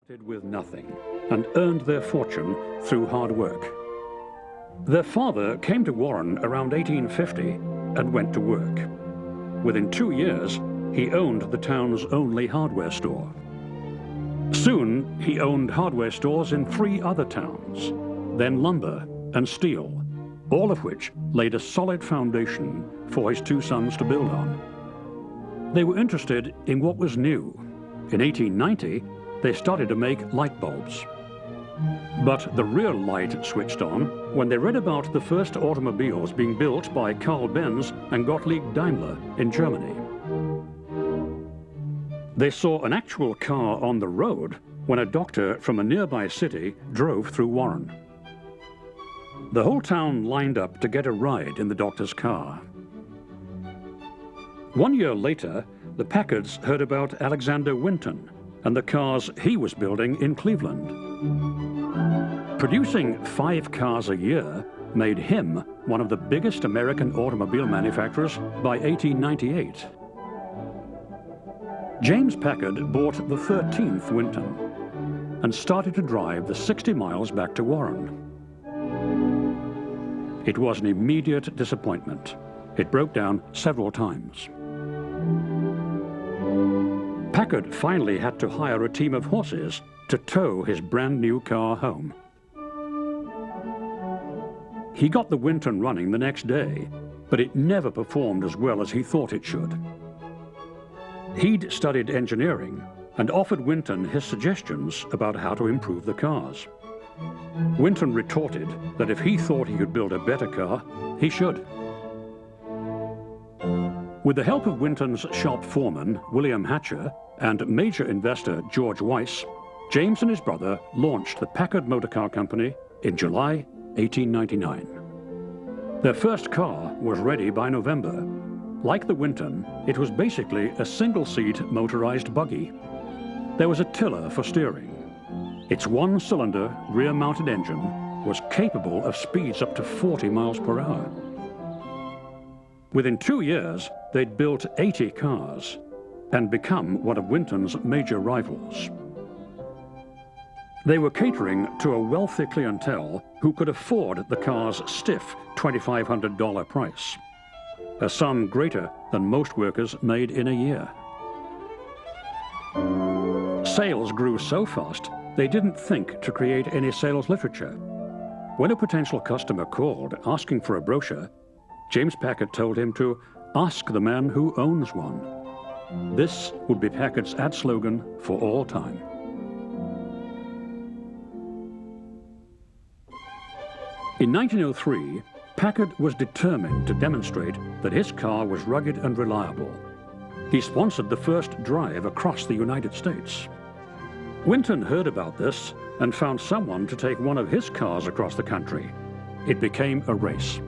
Did with nothing and earned their fortune through hard work. Their father came to Warren around 1850 and went to work. Within 2 years, he owned the town's only hardware store. Soon, he owned hardware stores in 3 other towns, then lumber and steel, all of which laid a solid foundation for his 2 sons to build on. They were interested in what was new. In 1890, they started to make light bulbs. But the real light switched on when they read about the first automobiles being built by Carl Benz and Gottlieb Daimler in Germany. They saw an actual car on the road when a doctor from a nearby city drove through Warren. The whole town lined up to get a ride in the doctor's car. 1 year later, the Packards heard about Alexander Winton and the cars he was building in Cleveland. Producing 5 cars a year made him one of the biggest American automobile manufacturers by 1898. James Packard bought the 13th Winton and started to drive the 60 miles back to Warren. It was an immediate disappointment. It broke down several times. Packard finally had to hire a team of horses to tow his brand new car home. He got the Winton running the next day, but it never performed as well as he thought it should. He'd studied engineering and offered Winton his suggestions about how to improve the cars. Winton retorted that if he thought he could build a better car, he should. With the help of Winton's shop foreman, William Hatcher, and major investor George Weiss, James and his brother launched the Packard Motor Car Company in July 1899. Their first car was ready by November. Like the Winton, it was basically a single-seat motorized buggy. There was a tiller for steering. Its 1-cylinder rear-mounted engine was capable of speeds up to 40 miles per hour. Within 2 years, they'd built 80 cars and become one of Winton's major rivals. They were catering to a wealthy clientele who could afford the car's stiff $2,500 price, a sum greater than most workers made in a year. Sales grew so fast, they didn't think to create any sales literature. When a potential customer called asking for a brochure, James Packard told him to ask the man who owns one. This would be Packard's ad slogan for all time. In 1903, Packard was determined to demonstrate that his car was rugged and reliable. He sponsored the first drive across the United States. Winton heard about this and found someone to take one of his cars across the country. It became a race.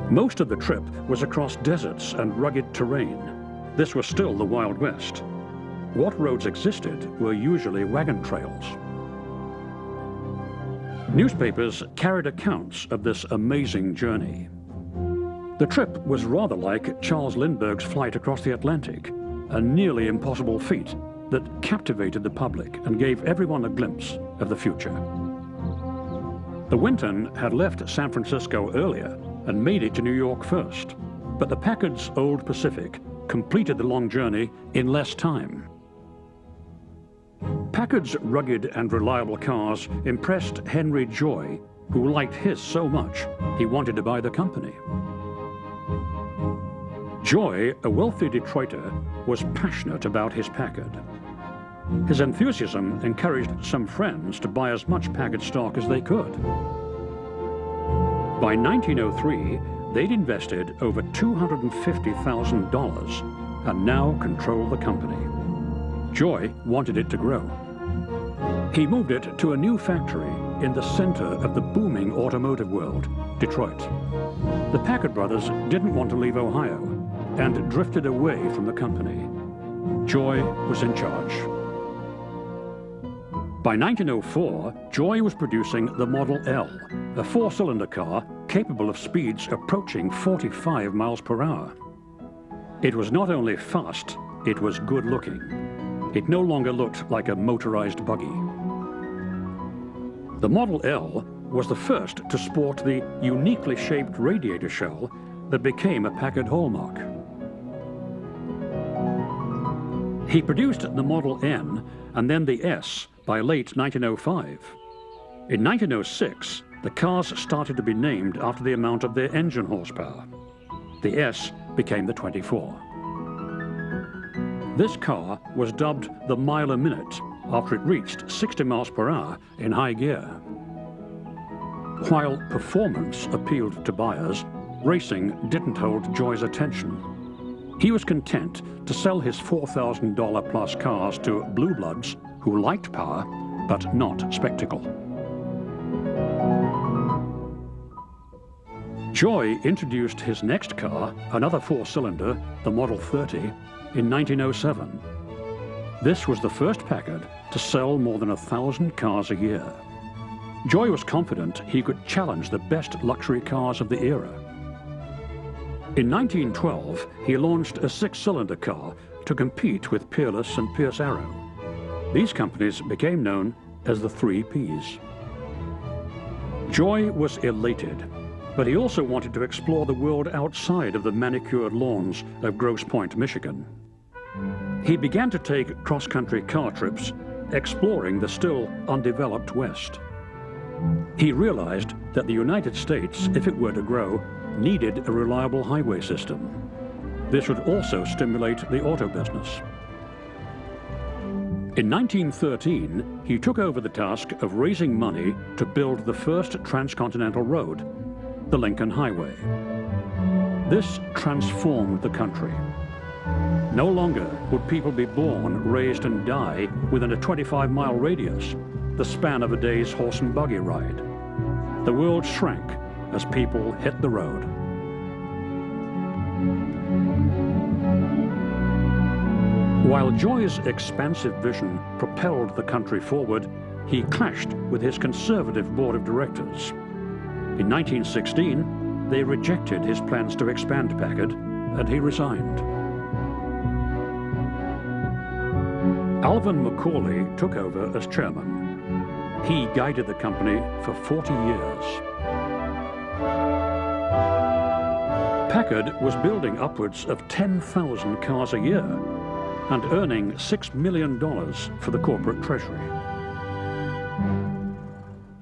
Most of the trip was across deserts and rugged terrain. This was still the Wild West. What roads existed were usually wagon trails. Newspapers carried accounts of this amazing journey. The trip was rather like Charles Lindbergh's flight across the Atlantic, a nearly impossible feat that captivated the public and gave everyone a glimpse of the future. The Winton had left San Francisco earlier and made it to New York first, but the Packard's Old Pacific completed the long journey in less time. Packard's rugged and reliable cars impressed Henry Joy, who liked his so much he wanted to buy the company. Joy, a wealthy Detroiter, was passionate about his Packard. His enthusiasm encouraged some friends to buy as much Packard stock as they could. By 1903, they'd invested over $250,000 and now controlled the company. Joy wanted it to grow. He moved it to a new factory in the center of the booming automotive world, Detroit. The Packard brothers didn't want to leave Ohio and drifted away from the company. Joy was in charge. By 1904, Joy was producing the Model L, a 4-cylinder car capable of speeds approaching 45 miles per hour. It was not only fast, it was good-looking. It no longer looked like a motorized buggy. The Model L was the first to sport the uniquely shaped radiator shell that became a Packard hallmark. He produced the Model N and then the S by late 1905. In 1906, the cars started to be named after the amount of their engine horsepower. The S became the 24. This car was dubbed the mile a minute after it reached 60 miles per hour in high gear. While performance appealed to buyers, racing didn't hold Joy's attention. He was content to sell his $4,000 plus cars to blue bloods who liked power but not spectacle. Joy introduced his next car, another four-cylinder, the Model 30, in 1907. This was the first Packard to sell more than 1,000 cars a year. Joy was confident he could challenge the best luxury cars of the era. In 1912, he launched a six-cylinder car to compete with Peerless and Pierce Arrow. These companies became known as the 3 Ps. Joy was elated, but he also wanted to explore the world outside of the manicured lawns of Grosse Pointe, Michigan. He began to take cross-country car trips, exploring the still undeveloped West. He realized that the United States, if it were to grow, needed a reliable highway system. This would also stimulate the auto business. In 1913, he took over the task of raising money to build the first transcontinental road, the Lincoln Highway. This transformed the country. No longer would people be born, raised, and die within a 25-mile radius, the span of a day's horse and buggy ride. The world shrank as people hit the road. While Joy's expansive vision propelled the country forward, he clashed with his conservative board of directors. In 1916, they rejected his plans to expand Packard, and he resigned. Alvin Macaulay took over as chairman. He guided the company for 40 years. Packard was building upwards of 10,000 cars a year and earning $6 million for the corporate treasury.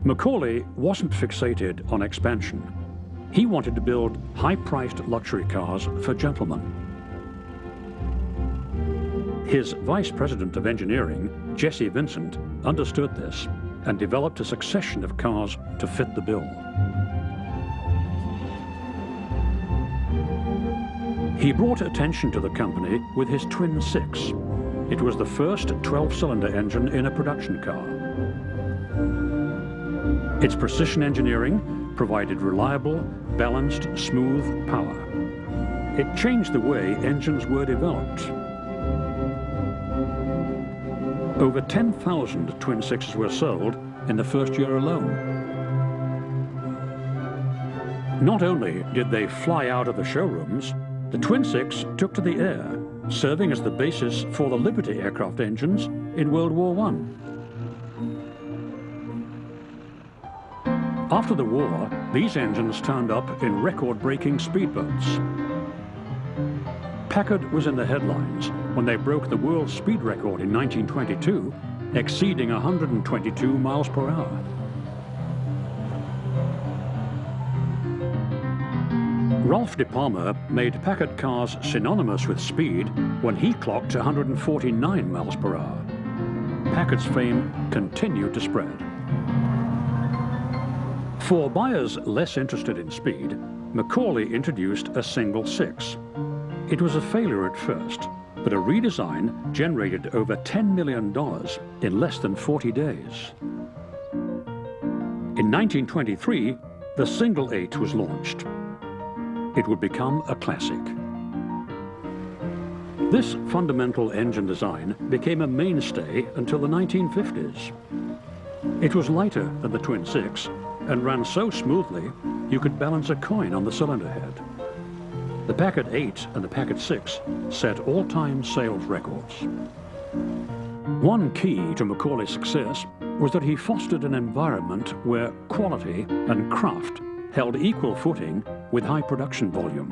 Macaulay wasn't fixated on expansion. He wanted to build high-priced luxury cars for gentlemen. His vice president of engineering, Jesse Vincent, understood this and developed a succession of cars to fit the bill. He brought attention to the company with his Twin Six. It was the first 12-cylinder engine in a production car. Its precision engineering provided reliable, balanced, smooth power. It changed the way engines were developed. Over 10,000 Twin Sixes were sold in the first year alone. Not only did they fly out of the showrooms, the Twin Six took to the air, serving as the basis for the Liberty aircraft engines in World War I. After the war, these engines turned up in record-breaking speedboats. Packard was in the headlines when they broke the world speed record in 1922, exceeding 122 miles per hour. Ralph De Palma made Packard cars synonymous with speed when he clocked 149 miles per hour. Packard's fame continued to spread. For buyers less interested in speed, Macaulay introduced a single six. It was a failure at first, but a redesign generated over $10 million in less than 40 days. In 1923, the single eight was launched. It would become a classic. This fundamental engine design became a mainstay until the 1950s. It was lighter than the Twin Six and ran so smoothly you could balance a coin on the cylinder head. The Packard 8 and the Packard 6 set all-time sales records. One key to Macaulay's success was that he fostered an environment where quality and craft held equal footing with high production volume.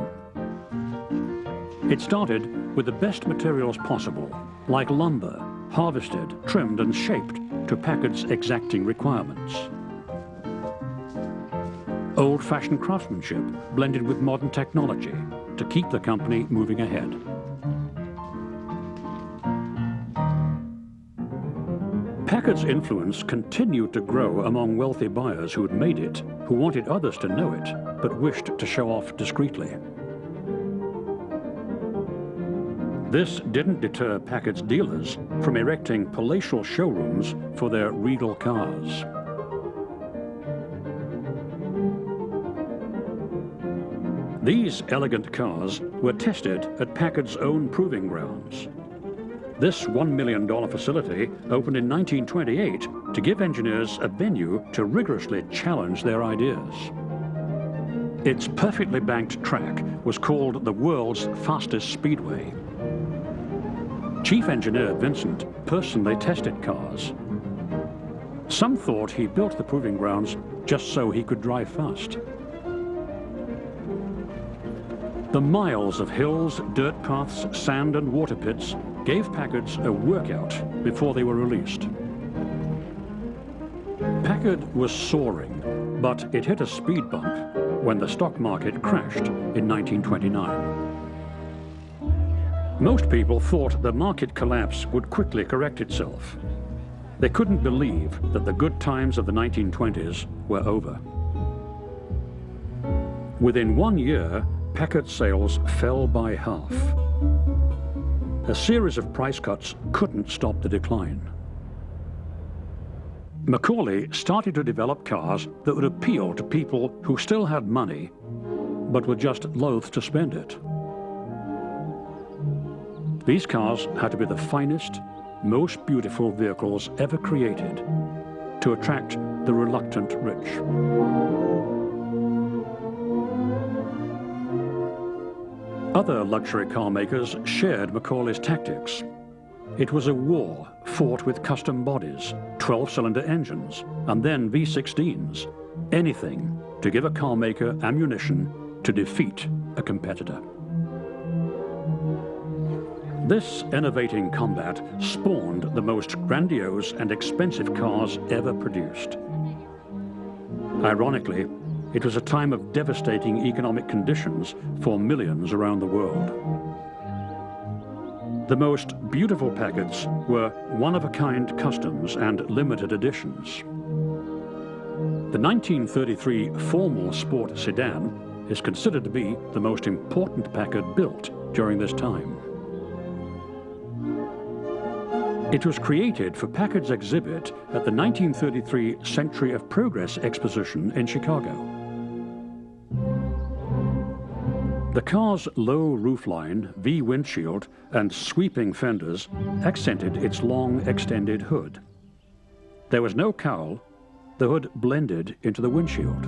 It started with the best materials possible, like lumber, harvested, trimmed and shaped to Packard's exacting requirements. Old-fashioned craftsmanship blended with modern technology to keep the company moving ahead. Packard's influence continued to grow among wealthy buyers who had made it, who wanted others to know it, but wished to show off discreetly. This didn't deter Packard's dealers from erecting palatial showrooms for their regal cars. These elegant cars were tested at Packard's own proving grounds. This $1 million facility opened in 1928 to give engineers a venue to rigorously challenge their ideas. Its perfectly banked track was called the world's fastest speedway. Chief Engineer Vincent personally tested cars. Some thought he built the proving grounds just so he could drive fast. The miles of hills, dirt paths, sand and water pits gave Packards a workout before they were released. Packard was soaring, but it hit a speed bump when the stock market crashed in 1929. Most people thought the market collapse would quickly correct itself. They couldn't believe that the good times of the 1920s were over. Within 1 year, Packard sales fell by half. A series of price cuts couldn't stop the decline. Macaulay started to develop cars that would appeal to people who still had money, but were just loath to spend it. These cars had to be the finest, most beautiful vehicles ever created to attract the reluctant rich. Other luxury car makers shared Macaulay's tactics. It was a war fought with custom bodies, 12-cylinder engines, and then V16s. Anything to give a car maker ammunition to defeat a competitor. This enervating combat spawned the most grandiose and expensive cars ever produced. Ironically, it was a time of devastating economic conditions for millions around the world. The most beautiful Packards were one-of-a-kind customs and limited editions. The 1933 formal sport sedan is considered to be the most important Packard built during this time. It was created for Packard's exhibit at the 1933 Century of Progress exposition in Chicago. The car's low roofline, V windshield, and sweeping fenders accented its long, extended hood. There was no cowl. The hood blended into the windshield.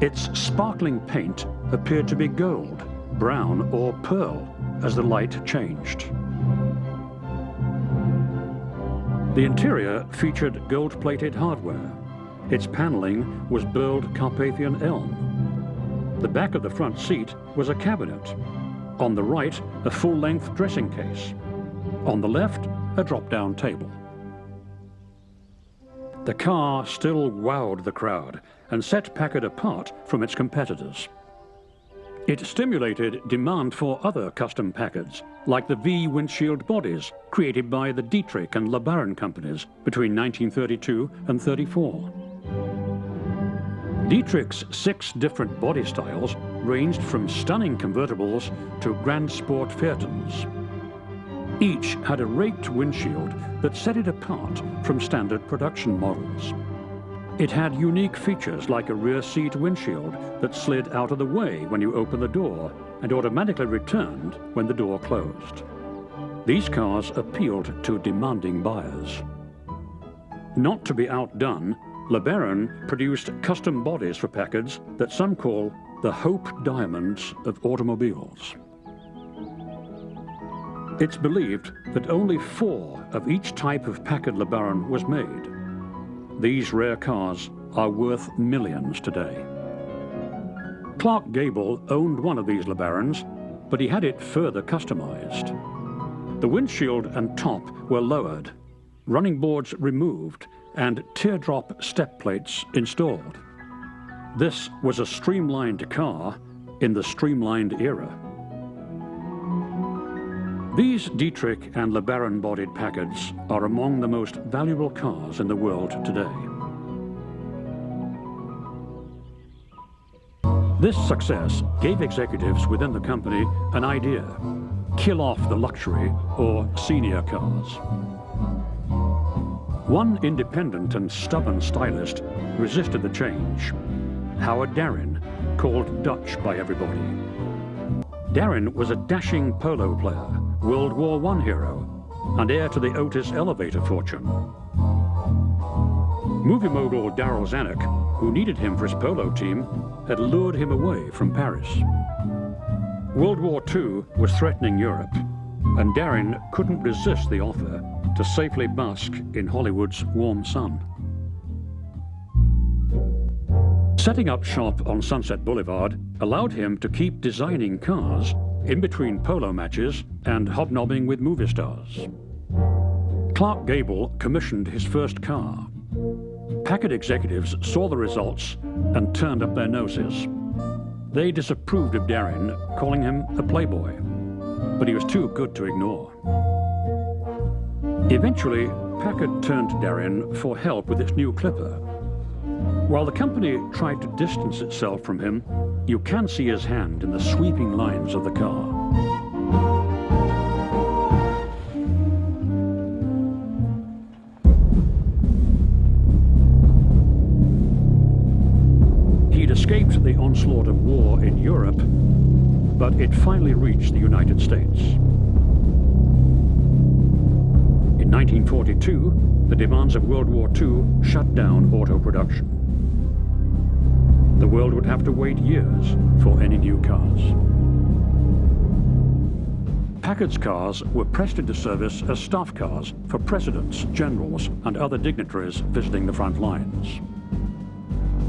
Its sparkling paint appeared to be gold, brown, or pearl as the light changed. The interior featured gold-plated hardware. Its paneling was burled Carpathian elm. The back of the front seat was a cabinet. On the right, a full-length dressing case. On the left, a drop-down table. The car still wowed the crowd and set Packard apart from its competitors. It stimulated demand for other custom Packards, like the V windshield bodies created by the Dietrich and LeBaron companies between 1932 and 34. Dietrich's 6 different body styles ranged from stunning convertibles to grand sport phaetons. Each had a raked windshield that set it apart from standard production models. It had unique features like a rear seat windshield that slid out of the way when you opened the door and automatically returned when the door closed. These cars appealed to demanding buyers. Not to be outdone, LeBaron produced custom bodies for Packards that some call the Hope Diamonds of automobiles. It's believed that only 4 of each type of Packard LeBaron was made. These rare cars are worth millions today. Clark Gable owned one of these LeBarons, but he had it further customized. The windshield and top were lowered, running boards removed, and teardrop step plates installed. This was a streamlined car in the streamlined era. These Dietrich and LeBaron-bodied Packards are among the most valuable cars in the world today. This success gave executives within the company an idea: kill off the luxury or senior cars. One independent and stubborn stylist resisted the change: Howard Darin, called Dutch by everybody. Darin was a dashing polo player, World War I hero, and heir to the Otis elevator fortune. Movie mogul Darryl Zanuck, who needed him for his polo team, had lured him away from Paris. World War II was threatening Europe, and Darin couldn't resist the offer to safely bask in Hollywood's warm sun. Setting up shop on Sunset Boulevard allowed him to keep designing cars in between polo matches and hobnobbing with movie stars. Clark Gable commissioned his first car. Packard executives saw the results and turned up their noses. They disapproved of Darin, calling him a playboy, but he was too good to ignore. Eventually, Packard turned to Darin for help with its new Clipper. While the company tried to distance itself from him, you can see his hand in the sweeping lines of the car. He'd escaped the onslaught of war in Europe, but it finally reached the United States. In 1942, the demands of World War II shut down auto production. The world would have to wait years for any new cars. Packard's cars were pressed into service as staff cars for presidents, generals, and other dignitaries visiting the front lines.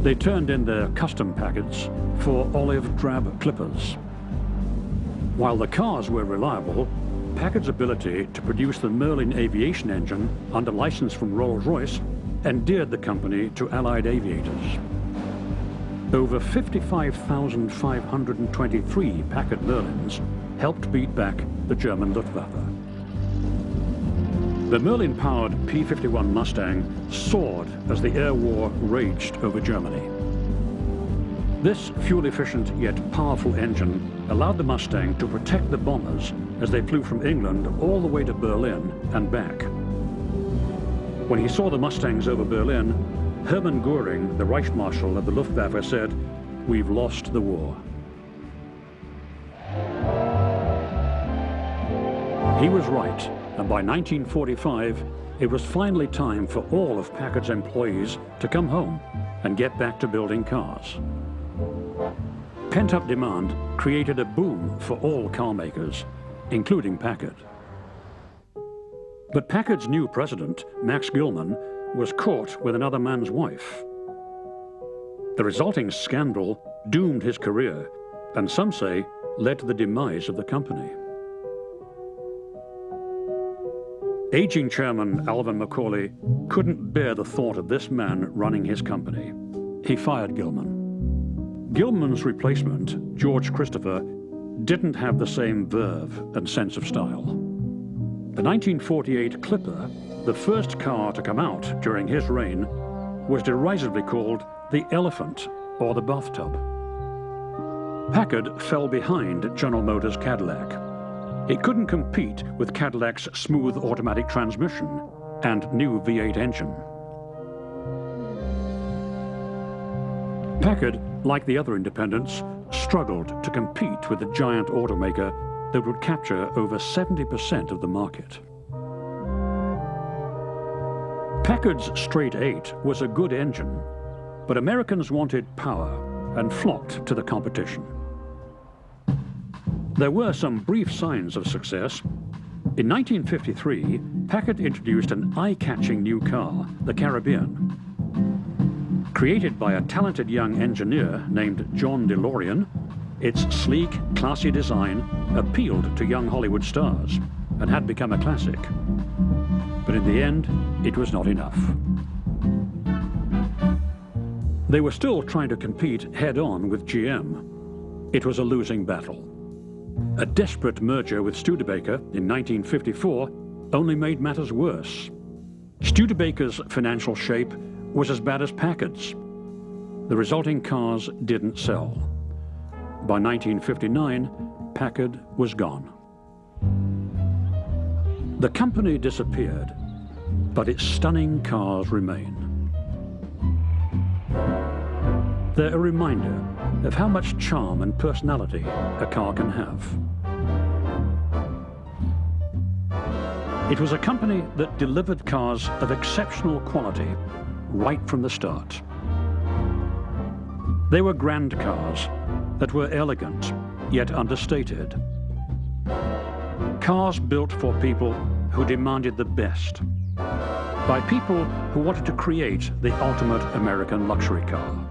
They turned in their custom Packards for olive drab Clippers. While the cars were reliable, Packard's ability to produce the Merlin aviation engine under license from Rolls-Royce endeared the company to Allied aviators. Over 55,523 Packard Merlins helped beat back the German Luftwaffe. The Merlin-powered P-51 Mustang soared as the air war raged over Germany. This fuel-efficient yet powerful engine allowed the Mustang to protect the bombers as they flew from England all the way to Berlin and back. When he saw the Mustangs over Berlin, Hermann Göring, the Reich Marshal of the Luftwaffe, said, "We've lost the war." He was right, and by 1945, it was finally time for all of Packard's employees to come home and get back to building cars. Pent-up demand created a boom for all car makers, including Packard. But Packard's new president, Max Gilman, was caught with another man's wife. The resulting scandal doomed his career, and some say led to the demise of the company. Aging chairman Alvin McCauley couldn't bear the thought of this man running his company. He fired Gilman. Gilman's replacement, George Christopher, didn't have the same verve and sense of style. The 1948 Clipper, the first car to come out during his reign, was derisively called the Elephant or the Bathtub. Packard fell behind General Motors' Cadillac. It couldn't compete with Cadillac's smooth automatic transmission and new V8 engine. Packard, like the other independents, struggled to compete with the giant automaker that would capture over 70% of the market. Packard's straight 8 was a good engine, but Americans wanted power, and flocked to the competition. There were some brief signs of success. In 1953, Packard introduced an eye-catching new car, the Caribbean. Created by a talented young engineer named John DeLorean, its sleek, classy design appealed to young Hollywood stars and had become a classic. But in the end, it was not enough. They were still trying to compete head-on with GM. It was a losing battle. A desperate merger with Studebaker in 1954 only made matters worse. Studebaker's financial shape was as bad as Packard's. The resulting cars didn't sell. By 1959, Packard was gone. The company disappeared, but its stunning cars remain. They're a reminder of how much charm and personality a car can have. It was a company that delivered cars of exceptional quality right from the start. They were grand cars that were elegant, yet understated. Cars built for people who demanded the best, by people who wanted to create the ultimate American luxury car.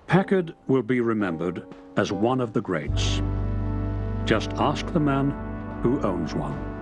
Packard will be remembered as one of the greats. Just ask the man who owns one.